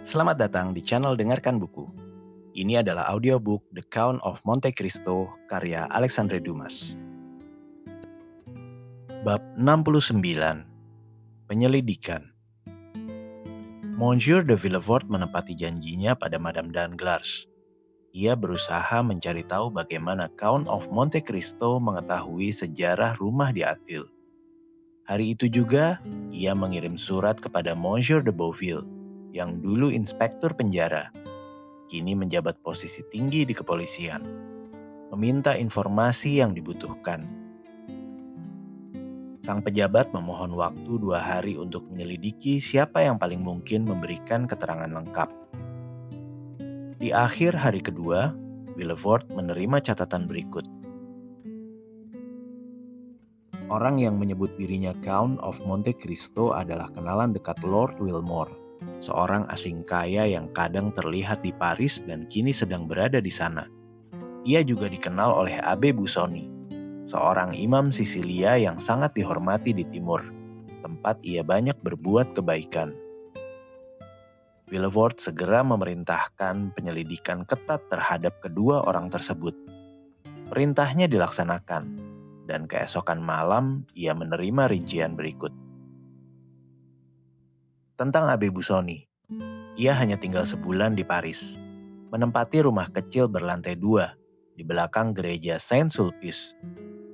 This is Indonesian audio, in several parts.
Selamat datang di channel Dengarkan Buku. Ini adalah audiobook The Count of Monte Cristo karya Alexandre Dumas. Bab 69. Penyelidikan. Monsieur de Villefort menepati janjinya pada Madame Danglars. Ia berusaha mencari tahu bagaimana Count of Monte Cristo mengetahui sejarah rumah di Athil. Hari itu juga, ia mengirim surat kepada Monsieur de Beauville, yang dulu inspektur penjara, kini menjabat posisi tinggi di kepolisian, meminta informasi yang dibutuhkan. Sang pejabat memohon waktu 2 hari untuk menyelidiki siapa yang paling mungkin memberikan keterangan lengkap. Di akhir hari kedua, Villefort menerima catatan berikut. Orang yang menyebut dirinya Count of Monte Cristo adalah kenalan dekat Lord Wilmore, seorang asing kaya yang kadang terlihat di Paris dan kini sedang berada di sana. Ia juga dikenal oleh Abbé Busoni, seorang imam Sisilia yang sangat dihormati di timur, tempat ia banyak berbuat kebaikan. Villefort segera memerintahkan penyelidikan ketat terhadap kedua orang tersebut. Perintahnya dilaksanakan, dan keesokan malam ia menerima rincian berikut. Tentang Abbé Busoni, ia hanya tinggal sebulan di Paris, menempati rumah kecil berlantai 2 di belakang gereja Saint-Sulpice,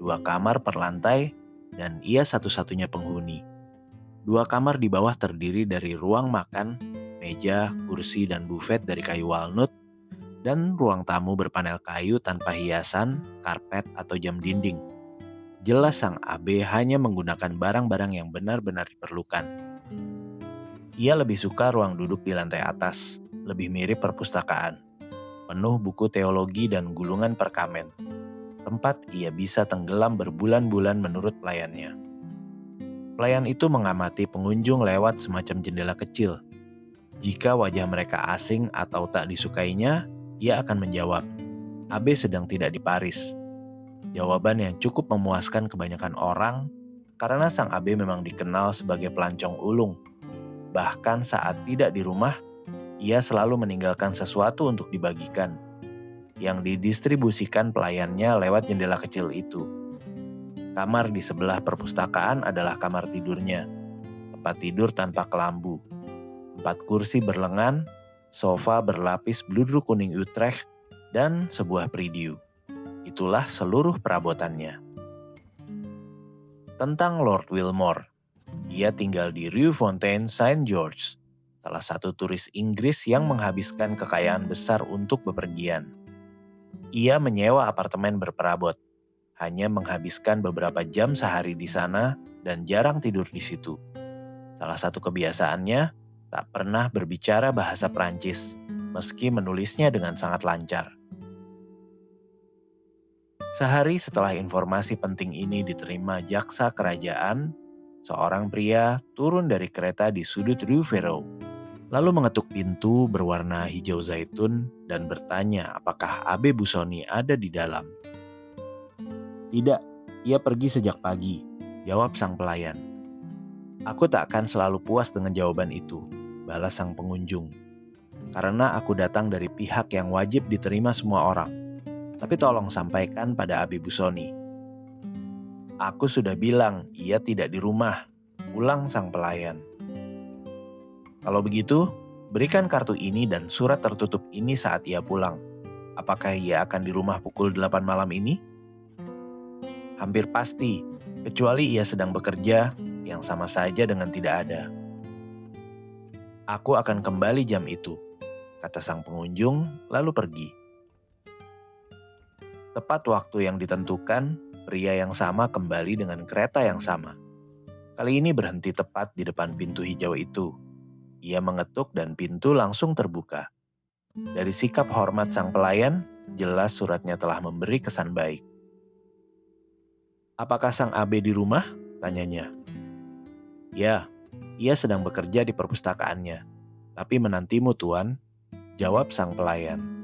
2 kamar per lantai, dan ia satu-satunya penghuni. 2 kamar di bawah terdiri dari ruang makan, meja, kursi, dan bufet dari kayu walnut, dan ruang tamu berpanel kayu tanpa hiasan, karpet, atau jam dinding. Jelas sang abe hanya menggunakan barang-barang yang benar-benar diperlukan. Ia lebih suka ruang duduk di lantai atas, lebih mirip perpustakaan, penuh buku teologi dan gulungan perkamen, tempat ia bisa tenggelam berbulan-bulan menurut pelayannya. Pelayan itu mengamati pengunjung lewat semacam jendela kecil. Jika wajah mereka asing atau tak disukainya, ia akan menjawab, "Abe sedang tidak di Paris." Jawaban yang cukup memuaskan kebanyakan orang, karena sang abe memang dikenal sebagai pelancong ulung. Bahkan saat tidak di rumah, ia selalu meninggalkan sesuatu untuk dibagikan, yang didistribusikan pelayannya lewat jendela kecil itu. Kamar di sebelah perpustakaan adalah kamar tidurnya, tempat tidur tanpa kelambu, 4 kursi berlengan, sofa berlapis bludru kuning Utrecht, dan sebuah pridiu. Itulah seluruh perabotannya. Tentang Lord Wilmore, ia tinggal di Rue Fontaine Saint-Georges, salah satu turis Inggris yang menghabiskan kekayaan besar untuk bepergian. Ia menyewa apartemen berperabot, hanya menghabiskan beberapa jam sehari di sana dan jarang tidur di situ. Salah satu kebiasaannya, tak pernah berbicara bahasa Prancis, meski menulisnya dengan sangat lancar. Sehari setelah informasi penting ini diterima jaksa kerajaan, seorang pria turun dari kereta di sudut Rue Férou, lalu mengetuk pintu berwarna hijau zaitun dan bertanya apakah Abbé Busoni ada di dalam. "Tidak, ia pergi sejak pagi," jawab sang pelayan. "Aku tak akan selalu puas dengan jawaban itu," balas sang pengunjung. "Karena aku datang dari pihak yang wajib diterima semua orang. Tapi tolong sampaikan pada Abbé Busoni." "Aku sudah bilang ia tidak di rumah," ulang sang pelayan. "Kalau begitu, berikan kartu ini dan surat tertutup ini saat ia pulang. Apakah ia akan di rumah pukul 8 malam ini?" "Hampir pasti, kecuali ia sedang bekerja, yang sama saja dengan tidak ada." "Aku akan kembali jam itu," kata sang pengunjung, lalu pergi. Tepat waktu yang ditentukan, pria yang sama kembali dengan kereta yang sama. Kali ini berhenti tepat di depan pintu hijau itu. Ia mengetuk dan pintu langsung terbuka. Dari sikap hormat sang pelayan, jelas suratnya telah memberi kesan baik. "Apakah sang abe di rumah?" tanyanya. "Ya, ia sedang bekerja di perpustakaannya. Tapi menantimu, Tuan," jawab sang pelayan.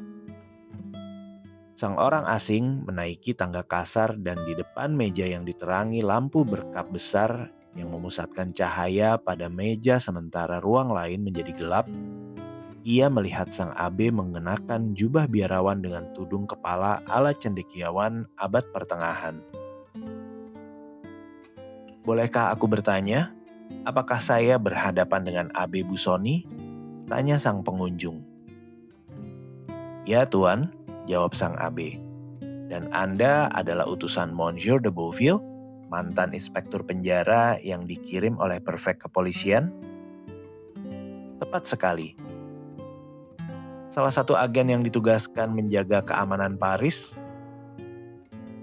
Sang orang asing menaiki tangga kasar dan di depan meja yang diterangi lampu berkap besar, yang memusatkan cahaya pada meja sementara ruang lain menjadi gelap, ia melihat sang abe mengenakan jubah biarawan dengan tudung kepala ala cendekiawan abad pertengahan. "Bolehkah aku bertanya, apakah saya berhadapan dengan Abe Busoni?" tanya sang pengunjung. "Ya tuan," jawab sang abe. "Dan Anda adalah utusan Monsieur de Beauville, mantan inspektur penjara yang dikirim oleh prefek kepolisian?" "Tepat sekali. Salah satu agen yang ditugaskan menjaga keamanan Paris?"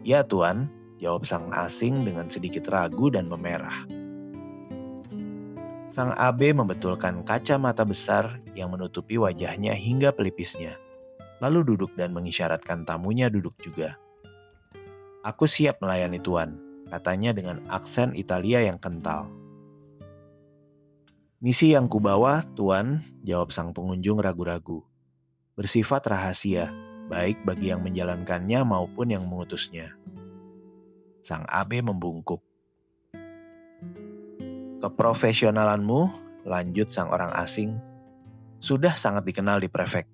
"Ya tuan," jawab sang asing dengan sedikit ragu dan memerah. Sang abe membetulkan kacamata besar yang menutupi wajahnya hingga pelipisnya, lalu duduk dan mengisyaratkan tamunya duduk juga. "Aku siap melayani tuan," katanya dengan aksen Italia yang kental. "Misi yang kubawa, tuan," jawab sang pengunjung ragu-ragu, "bersifat rahasia, baik bagi yang menjalankannya maupun yang mengutusnya." Sang abe membungkuk. "Keprofesionalanmu," lanjut sang orang asing, "sudah sangat dikenal di prefek.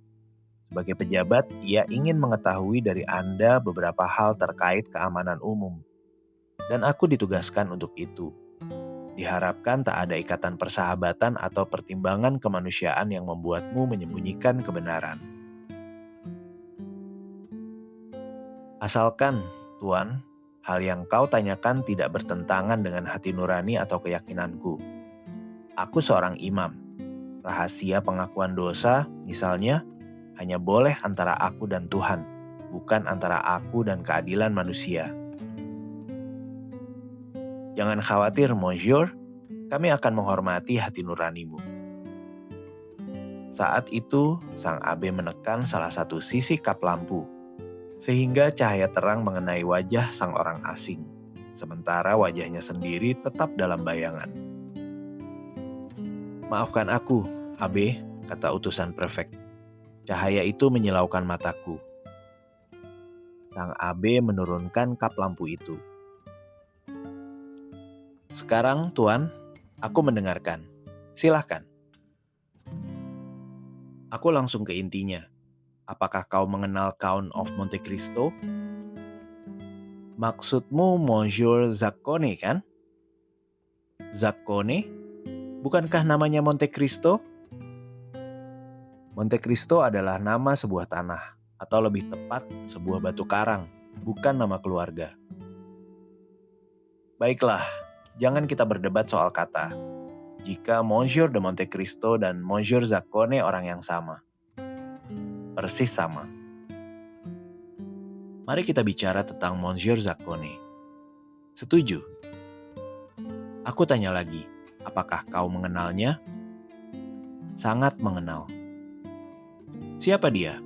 Sebagai pejabat, ia ingin mengetahui dari Anda beberapa hal terkait keamanan umum. Dan aku ditugaskan untuk itu. Diharapkan tak ada ikatan persahabatan atau pertimbangan kemanusiaan yang membuatmu menyembunyikan kebenaran. Asalkan, tuan, hal yang kau tanyakan tidak bertentangan dengan hati nurani atau keyakinanku. Aku seorang imam. Rahasia pengakuan dosa, misalnya, hanya boleh antara aku dan Tuhan, bukan antara aku dan keadilan manusia. Jangan khawatir, Monsieur, kami akan menghormati hati nuranimu." Saat itu, sang abe menekan salah satu sisi kap lampu, sehingga cahaya terang mengenai wajah sang orang asing, sementara wajahnya sendiri tetap dalam bayangan. "Maafkan aku, abe," kata utusan prefek. "Cahaya itu menyilaukan mataku." Sang abe menurunkan kap lampu itu. "Sekarang, tuan, aku mendengarkan. Silahkan." Aku langsung ke intinya. "Apakah kau mengenal Count of Monte Cristo?" "Maksudmu Monsieur Zaccone, kan?" "Zaccone? Bukankah namanya Monte Cristo?" "Monte Cristo adalah nama sebuah tanah, atau lebih tepat sebuah batu karang, bukan nama keluarga." "Baiklah, jangan kita berdebat soal kata. Jika Monsieur de Monte Cristo dan Monsieur Zaccone orang yang sama. Persis sama. Mari kita bicara tentang Monsieur Zaccone." "Setuju." "Aku tanya lagi, apakah kau mengenalnya?" "Sangat mengenal." "Siapa dia?"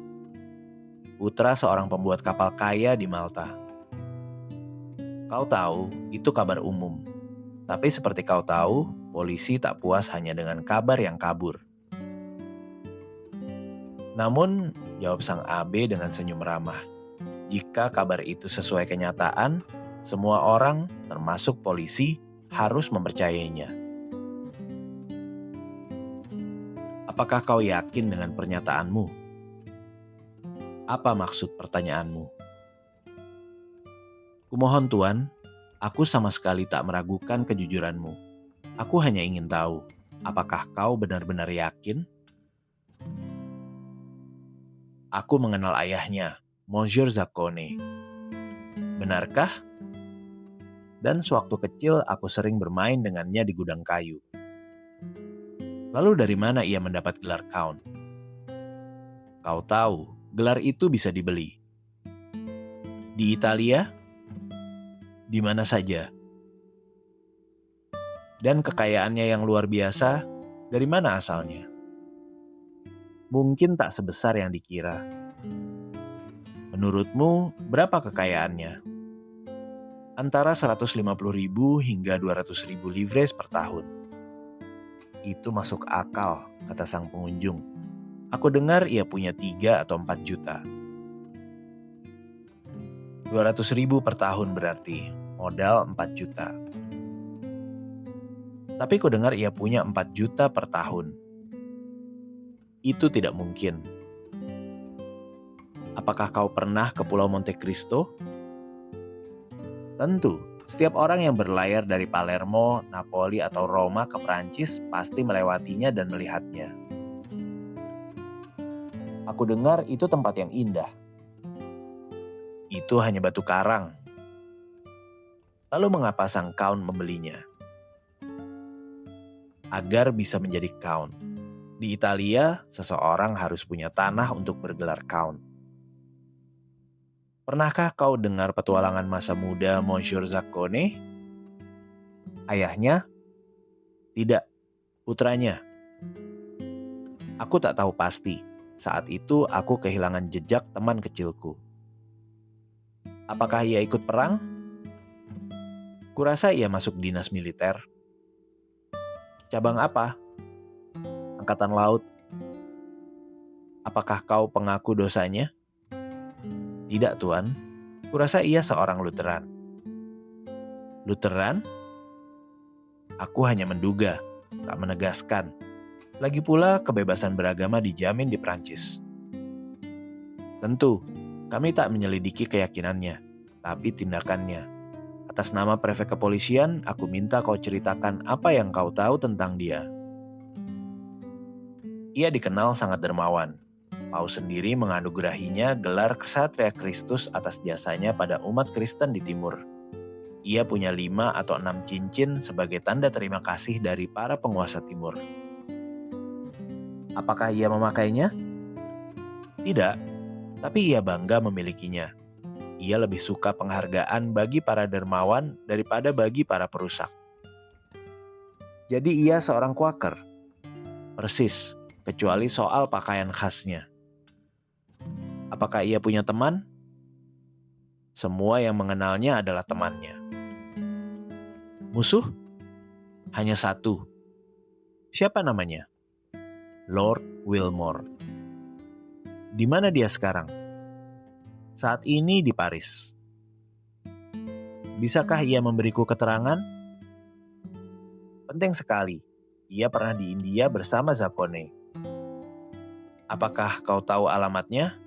"Putra seorang pembuat kapal kaya di Malta." "Kau tahu, itu kabar umum. Tapi seperti kau tahu, polisi tak puas hanya dengan kabar yang kabur." "Namun," jawab sang abe dengan senyum ramah, "jika kabar itu sesuai kenyataan, semua orang, termasuk polisi, harus mempercayainya." "Apakah kau yakin dengan pernyataanmu?" "Apa maksud pertanyaanmu?" "Kumohon tuan, aku sama sekali tak meragukan kejujuranmu. Aku hanya ingin tahu, apakah kau benar-benar yakin?" "Aku mengenal ayahnya, Monsieur Zaccone." "Benarkah?" "Dan sewaktu kecil aku sering bermain dengannya di gudang kayu." "Lalu dari mana ia mendapat gelar Count?" "Kau tahu, gelar itu bisa dibeli." "Di Italia?" "Di mana saja." "Dan kekayaannya yang luar biasa, dari mana asalnya?" "Mungkin tak sebesar yang dikira." "Menurutmu, berapa kekayaannya?" "Antara 150.000 hingga 200.000 livres per tahun." "Itu masuk akal," kata sang pengunjung. "Aku dengar ia punya 3 atau 4 juta." 200.000 per tahun berarti, modal 4 juta. Tapi kudengar ia punya 4 juta per tahun. Itu tidak mungkin. Apakah kau pernah ke Pulau Monte Cristo? Tentu, setiap orang yang berlayar dari Palermo, Napoli, atau Roma ke Prancis pasti melewatinya dan melihatnya. Aku dengar itu tempat yang indah. Itu hanya batu karang. Lalu mengapa sang Count membelinya? Agar bisa menjadi Count. Di Italia, seseorang harus punya tanah untuk bergelar Count. Pernahkah kau dengar petualangan masa muda Monsieur Zaccone? Ayahnya? Tidak, putranya. Aku tak tahu pasti. Saat itu aku kehilangan jejak teman kecilku. Apakah ia ikut perang? Kurasa ia masuk dinas militer. Cabang apa? Angkatan Laut. Apakah kau pengaku dosanya? Tidak, Tuan. Kurasa ia seorang Lutheran. Lutheran? Aku hanya menduga, tak menegaskan. Lagi pula kebebasan beragama dijamin di Prancis. Tentu, kami tak menyelidiki keyakinannya, tapi tindakannya. Atas nama prefek kepolisian, aku minta kau ceritakan apa yang kau tahu tentang dia. Ia dikenal sangat dermawan. Paus sendiri menganugerahinya gelar Ksatria Kristus atas jasanya pada umat Kristen di Timur. Ia punya 5 atau 6 cincin sebagai tanda terima kasih dari para penguasa Timur. Apakah ia memakainya? Tidak, tapi ia bangga memilikinya. Ia lebih suka penghargaan bagi para dermawan daripada bagi para perusak. Jadi ia seorang Quaker. Persis, kecuali soal pakaian khasnya. Apakah ia punya teman? Semua yang mengenalnya adalah temannya. Musuh? Hanya satu. Siapa namanya? Lord Wilmore. Di mana dia sekarang? Saat ini di Paris. Bisakah ia memberiku keterangan? Penting sekali. Ia pernah di India bersama Zaccone. Apakah kau tahu alamatnya?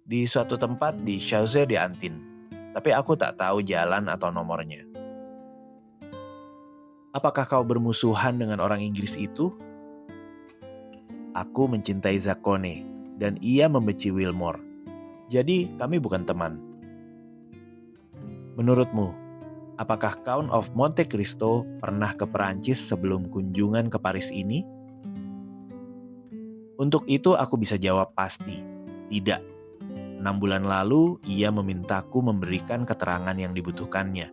Di suatu tempat di Chaussée d'Antin, tapi aku tak tahu jalan atau nomornya. Apakah kau bermusuhan dengan orang Inggris itu? Aku mencintai Zaccone, dan ia membenci Wilmore. Jadi kami bukan teman. Menurutmu, apakah Count of Monte Cristo pernah ke Perancis sebelum kunjungan ke Paris ini? Untuk itu aku bisa jawab pasti, tidak. 6 bulan lalu, ia memintaku memberikan keterangan yang dibutuhkannya.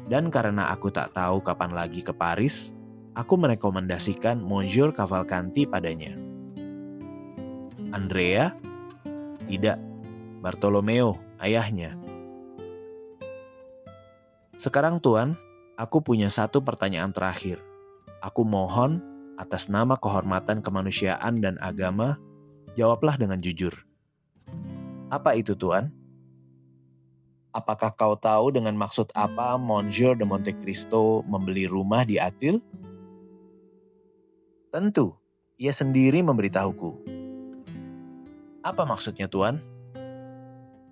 Dan karena aku tak tahu kapan lagi ke Paris, aku merekomendasikan Monsieur Cavalcanti padanya. Andrea? Tidak, Bartolomeo, ayahnya. Sekarang Tuan, aku punya satu pertanyaan terakhir. Aku mohon, atas nama kehormatan kemanusiaan dan agama, jawablah dengan jujur. Apa itu, Tuan? Apakah kau tahu dengan maksud apa Monsieur de Monte Cristo membeli rumah di Auteuil? Tentu, ia sendiri memberitahuku. Apa maksudnya, Tuan?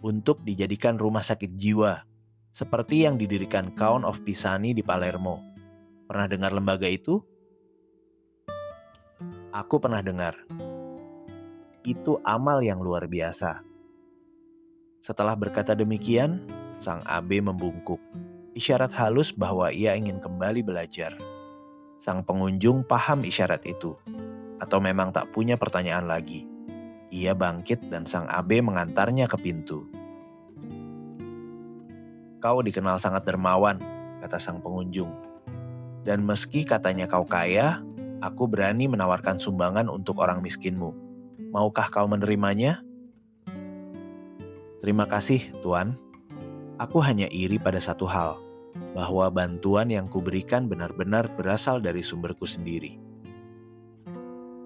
Untuk dijadikan rumah sakit jiwa, seperti yang didirikan Count of Pisani di Palermo. Pernah dengar lembaga itu? Aku pernah dengar. Itu amal yang luar biasa. Setelah berkata demikian, sang abe membungkuk, isyarat halus bahwa ia ingin kembali belajar. Sang pengunjung paham isyarat itu, atau memang tak punya pertanyaan lagi. Ia bangkit dan sang abe mengantarnya ke pintu. Kau dikenal sangat dermawan, kata sang pengunjung. Dan meski katanya kau kaya, aku berani menawarkan sumbangan untuk orang miskinmu. Maukah kau menerimanya? Terima kasih, Tuan. Aku hanya iri pada satu hal, bahwa bantuan yang kuberikan benar-benar berasal dari sumberku sendiri.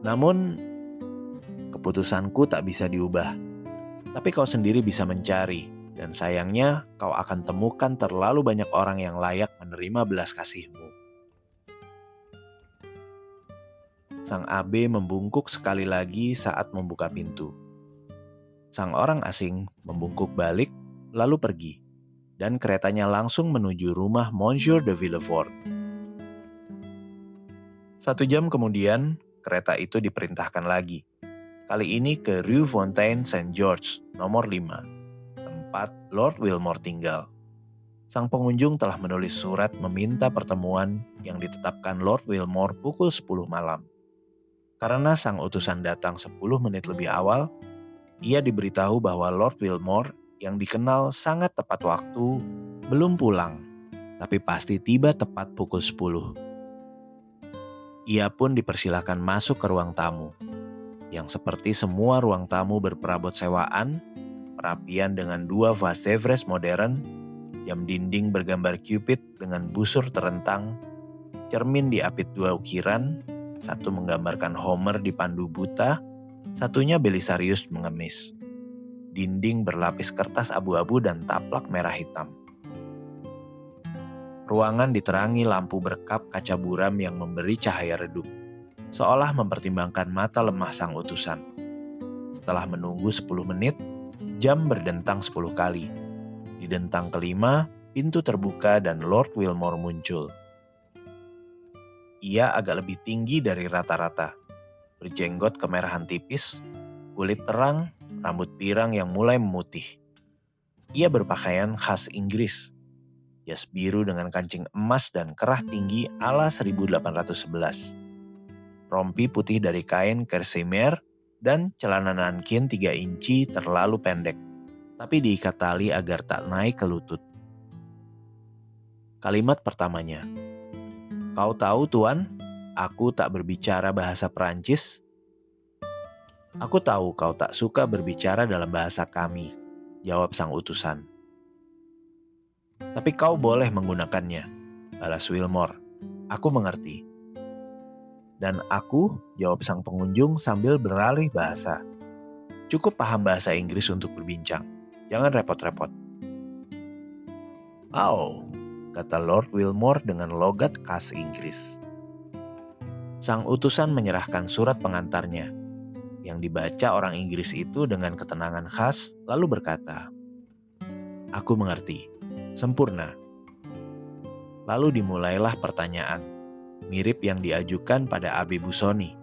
Namun, keputusanku tak bisa diubah. Tapi kau sendiri bisa mencari, dan sayangnya kau akan temukan terlalu banyak orang yang layak menerima belas kasihmu. Sang abe membungkuk sekali lagi saat membuka pintu. Sang orang asing membungkuk balik, lalu pergi, dan keretanya langsung menuju rumah Monsieur de Villefort. 1 jam kemudian, kereta itu diperintahkan lagi. Kali ini ke Rue Fontaine Saint-Georges, nomor 5, tempat Lord Wilmore tinggal. Sang pengunjung telah menulis surat meminta pertemuan yang ditetapkan Lord Wilmore pukul 10 malam. Karena sang utusan datang 10 menit lebih awal, ia diberitahu bahwa Lord Wilmore yang dikenal sangat tepat waktu belum pulang, tapi pasti tiba tepat pukul 10. Ia pun dipersilahkan masuk ke ruang tamu, yang seperti semua ruang tamu berperabot sewaan, perapian dengan 2 vase Sevres modern, jam dinding bergambar Cupid dengan busur terentang, cermin diapit 2 ukiran, satu menggambarkan Homer dipandu buta, satunya Belisarius mengemis. Dinding berlapis kertas abu-abu dan taplak merah hitam. Ruangan diterangi lampu berkap kaca buram yang memberi cahaya redup, seolah mempertimbangkan mata lemah sang utusan. Setelah menunggu 10 menit, jam berdentang 10 kali. Di dentang kelima, pintu terbuka dan Lord Wilmore muncul. Ia agak lebih tinggi dari rata-rata, berjenggot kemerahan tipis, kulit terang, rambut pirang yang mulai memutih. Ia berpakaian khas Inggris, jas biru dengan kancing emas dan kerah tinggi ala 1811. Rompi putih dari kain kersemer dan celana nankin 3 inci terlalu pendek, tapi diikat tali agar tak naik ke lutut. Kalimat pertamanya, "Kau tahu tuan, aku tak berbicara bahasa Perancis." "Aku tahu kau tak suka berbicara dalam bahasa kami," jawab sang utusan. "Tapi kau boleh menggunakannya," balas Wilmore. "Aku mengerti." "Dan aku," jawab sang pengunjung sambil beralih bahasa. "Cukup paham bahasa Inggris untuk berbincang. Jangan repot-repot." "Oh," kata Lord Wilmore dengan logat khas Inggris. Sang utusan menyerahkan surat pengantarnya, yang dibaca orang Inggris itu dengan ketenangan khas, lalu berkata, "Aku mengerti. Sempurna." Lalu dimulailah pertanyaan, mirip yang diajukan pada Abe Busoni.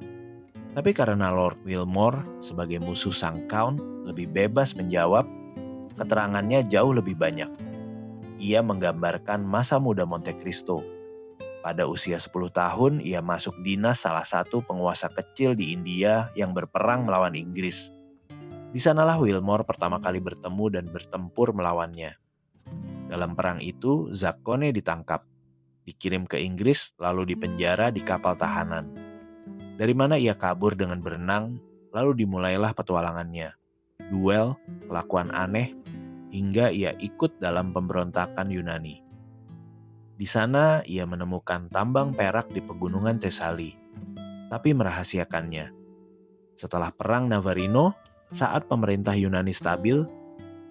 Tapi karena Lord Wilmore sebagai musuh sang Count lebih bebas menjawab, keterangannya jauh lebih banyak. Ia menggambarkan masa muda Monte Cristo. Pada usia 10 tahun, ia masuk dinas salah satu penguasa kecil di India yang berperang melawan Inggris. Di sanalah Wilmore pertama kali bertemu dan bertempur melawannya. Dalam perang itu, Zaccone ditangkap, dikirim ke Inggris, lalu dipenjara di kapal tahanan. Dari mana ia kabur dengan berenang, lalu dimulailah petualangannya. Duel, kelakuan aneh, hingga ia ikut dalam pemberontakan Yunani. Di sana ia menemukan tambang perak di pegunungan Thesali, tapi merahasiakannya. Setelah perang Navarino, saat pemerintah Yunani stabil,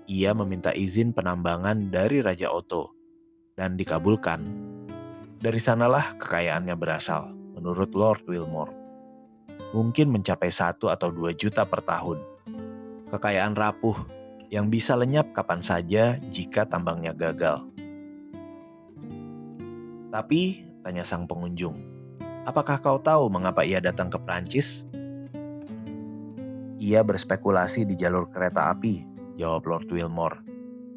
ia meminta izin penambangan dari Raja Otto, dan dikabulkan. Dari sanalah kekayaannya berasal, menurut Lord Wilmore. Mungkin mencapai 1 atau 2 juta per tahun. Kekayaan rapuh, yang bisa lenyap kapan saja jika tambangnya gagal. "Tapi," tanya sang pengunjung, "apakah kau tahu mengapa ia datang ke Prancis?" "Ia berspekulasi di jalur kereta api," jawab Lord Wilmore.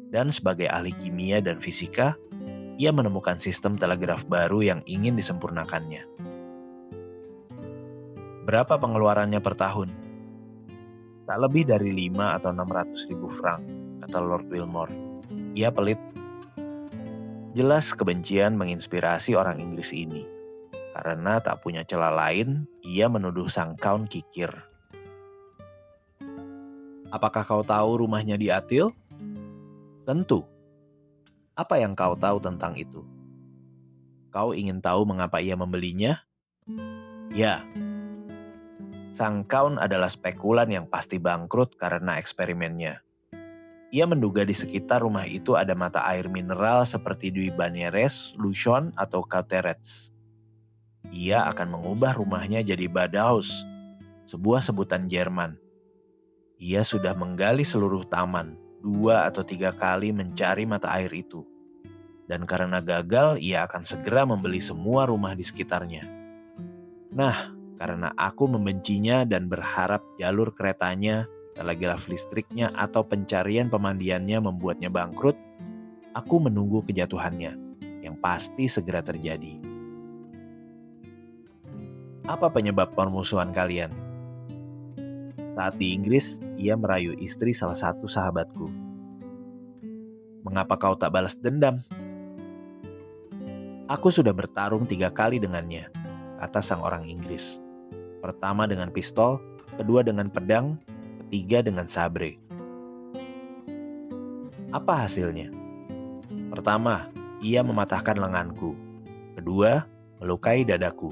"Dan sebagai ahli kimia dan fisika, ia menemukan sistem telegraf baru yang ingin disempurnakannya." "Berapa pengeluarannya per tahun?" "Tak lebih dari 5 atau 600 ribu frank," kata Lord Wilmore. Ia pelit. Jelas kebencian menginspirasi orang Inggris ini. Karena tak punya celah lain, ia menuduh sang Count kikir. "Apakah kau tahu rumahnya di Atil?" "Tentu." "Apa yang kau tahu tentang itu?" "Kau ingin tahu mengapa ia membelinya?" "Ya." Sang Count adalah spekulan yang pasti bangkrut karena eksperimennya. Ia menduga di sekitar rumah itu ada mata air mineral seperti di Banieres, Luchon, atau Cauterets. Ia akan mengubah rumahnya jadi Badaus, sebuah sebutan Jerman. Ia sudah menggali seluruh taman, 2 atau 3 kali mencari mata air itu. Dan karena gagal, ia akan segera membeli semua rumah di sekitarnya. Nah, karena aku membencinya dan berharap jalur keretanya, telegraf listriknya, atau pencarian pemandiannya membuatnya bangkrut, aku menunggu kejatuhannya, yang pasti segera terjadi. Apa penyebab permusuhan kalian? Saat di Inggris, ia merayu istri salah satu sahabatku. Mengapa kau tak balas dendam? Aku sudah bertarung 3 kali dengannya, kata sang orang Inggris. Pertama dengan pistol, kedua dengan pedang, ketiga dengan sabre. Apa hasilnya? Pertama, ia mematahkan lenganku. Kedua, melukai dadaku.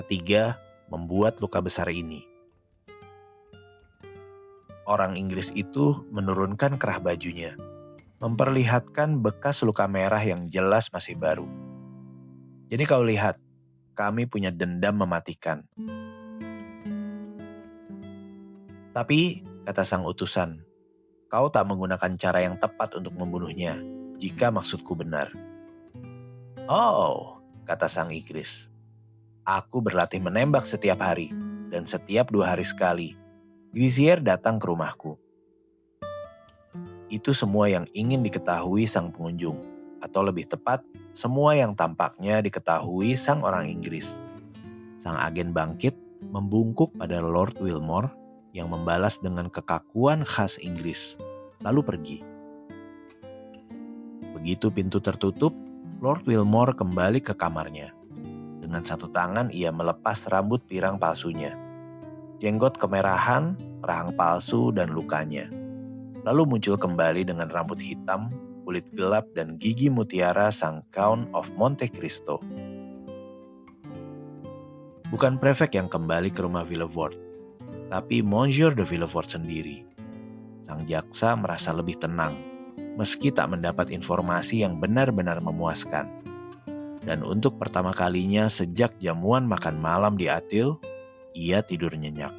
Ketiga, membuat luka besar ini. Orang Inggris itu menurunkan kerah bajunya, memperlihatkan bekas luka merah yang jelas masih baru. Jadi kau lihat, kami punya dendam mematikan. Tapi, kata sang utusan, kau tak menggunakan cara yang tepat untuk membunuhnya, jika maksudku benar. Oh, kata sang Inggris, aku berlatih menembak setiap hari, dan setiap 2 hari sekali, Grizier datang ke rumahku. Itu semua yang ingin diketahui sang pengunjung, atau lebih tepat, semua yang tampaknya diketahui sang orang Inggris. Sang agen bangkit, membungkuk pada Lord Wilmore yang membalas dengan kekakuan khas Inggris, lalu pergi. Begitu pintu tertutup, Lord Wilmore kembali ke kamarnya. Dengan satu tangan ia melepas rambut pirang palsunya, jenggot kemerahan, rahang palsu, dan lukanya. Lalu muncul kembali dengan rambut hitam, kulit gelap, dan gigi mutiara sang Count of Monte Cristo. Bukan prefek yang kembali ke rumah Villefort, tapi Monsieur de Villefort sendiri. Sang jaksa merasa lebih tenang, meski tak mendapat informasi yang benar-benar memuaskan. Dan untuk pertama kalinya sejak jamuan makan malam di Atil, ia tidur nyenyak.